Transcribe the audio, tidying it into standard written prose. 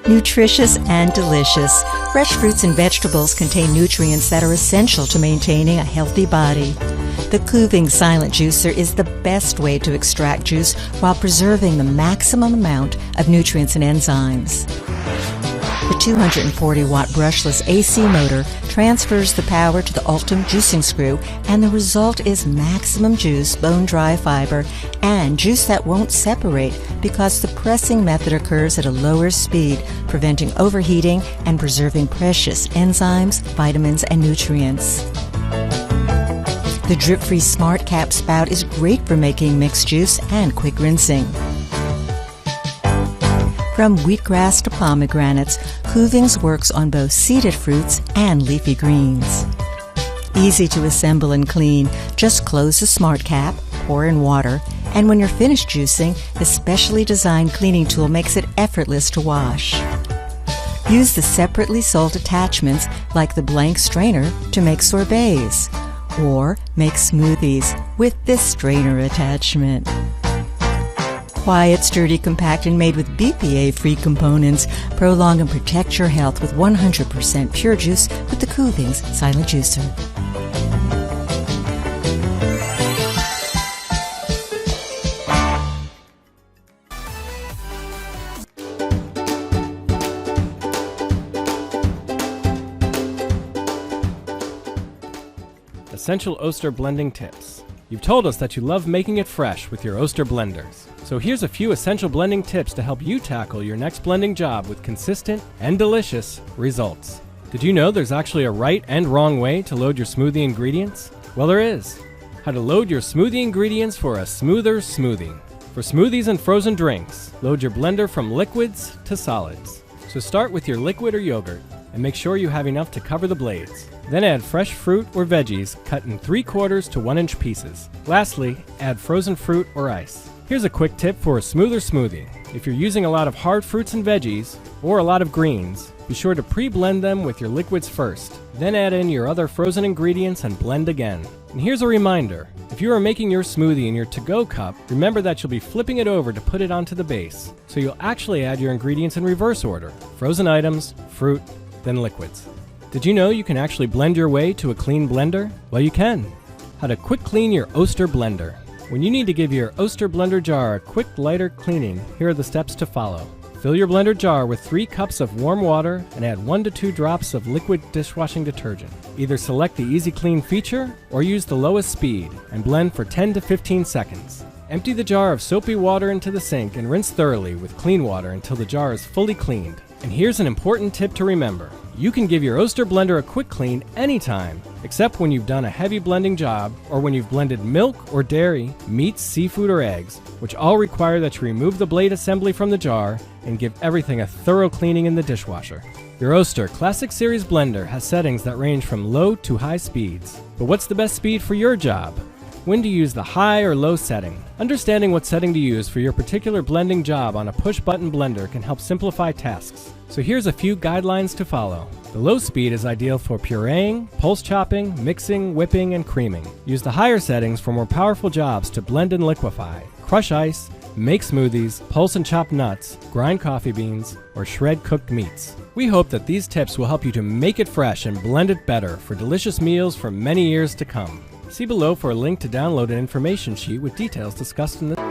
Nutritious and delicious, fresh fruits and vegetables contain nutrients that are essential to maintaining a healthy body. The Kuvings silent juicer is the best way to extract juice while preserving the maximum amount of nutrients and enzymes. The 240-watt brushless AC motor transfers the power to the Ultim juicing screw, and the result is maximum juice, bone-dry fiber, and juice that won't separate because the pressing method occurs at a lower speed, preventing overheating and preserving precious enzymes, vitamins, and nutrients. The drip-free Smart Cap spout is great for making mixed juice and quick rinsing. From wheatgrass to pomegranates, Kuvings works on both seeded fruits and leafy greens. Easy to assemble and clean, just close the Smart Cap, pour in water, and when you're finished juicing, the specially designed cleaning tool makes it effortless to wash. Use the separately sold attachments like the blank strainer to make sorbets, or make smoothies with this strainer attachment. Quiet, sturdy, compact, and made with BPA-free components, prolong and protect your health with 100% pure juice with the Kuvings Silent Juicer. Essential Oster blending tips. You've told us that you love making it fresh with your Oster blenders. So here's a few essential blending tips to help you tackle your next blending job with consistent and delicious results. Did you know there's actually a right and wrong way to load your smoothie ingredients? Well, there is. How to load your smoothie ingredients for a smoother smoothie. For smoothies and frozen drinks, load your blender from liquids to solids. So start with your liquid or yogurt and make sure you have enough to cover the blades. Then add fresh fruit or veggies cut in 3/4 to 1 inch pieces. Lastly, add frozen fruit or ice. Here's a quick tip for a smoother smoothie. If you're using a lot of hard fruits and veggies, or a lot of greens, be sure to pre-blend them with your liquids first. Then add in your other frozen ingredients and blend again. And here's a reminder, if you are making your smoothie in your to-go cup, remember that you'll be flipping it over to put it onto the base. So you'll actually add your ingredients in reverse order. Frozen items, fruit, then liquids. Did you know you can actually blend your way to a clean blender? Well, you can. How to quick clean your Oster blender. When you need to give your Oster blender jar a quick, lighter cleaning, here are the steps to follow. Fill your blender jar with 3 cups of warm water and add 1 to 2 drops of liquid dishwashing detergent. Either select the Easy Clean feature or use the lowest speed and blend for 10 to 15 seconds. Empty the jar of soapy water into the sink and rinse thoroughly with clean water until the jar is fully cleaned. And here's an important tip to remember. You can give your Oster blender a quick clean anytime, except when you've done a heavy blending job or when you've blended milk or dairy, meats, seafood, or eggs, which all require that you remove the blade assembly from the jar and give everything a thorough cleaning in the dishwasher. Your Oster Classic Series blender has settings that range from low to high speeds. But what's the best speed for your job? When to use the high or low setting. Understanding what setting to use for your particular blending job on a push-button blender can help simplify tasks. So here's a few guidelines to follow. The low speed is ideal for pureeing, pulse chopping, mixing, whipping, and creaming. Use the higher settings for more powerful jobs to blend and liquefy, crush ice, make smoothies, pulse and chop nuts, grind coffee beans, or shred cooked meats. We hope that these tips will help you to make it fresh and blend it better for delicious meals for many years to come. See below for a link to download an information sheet with details discussed in this.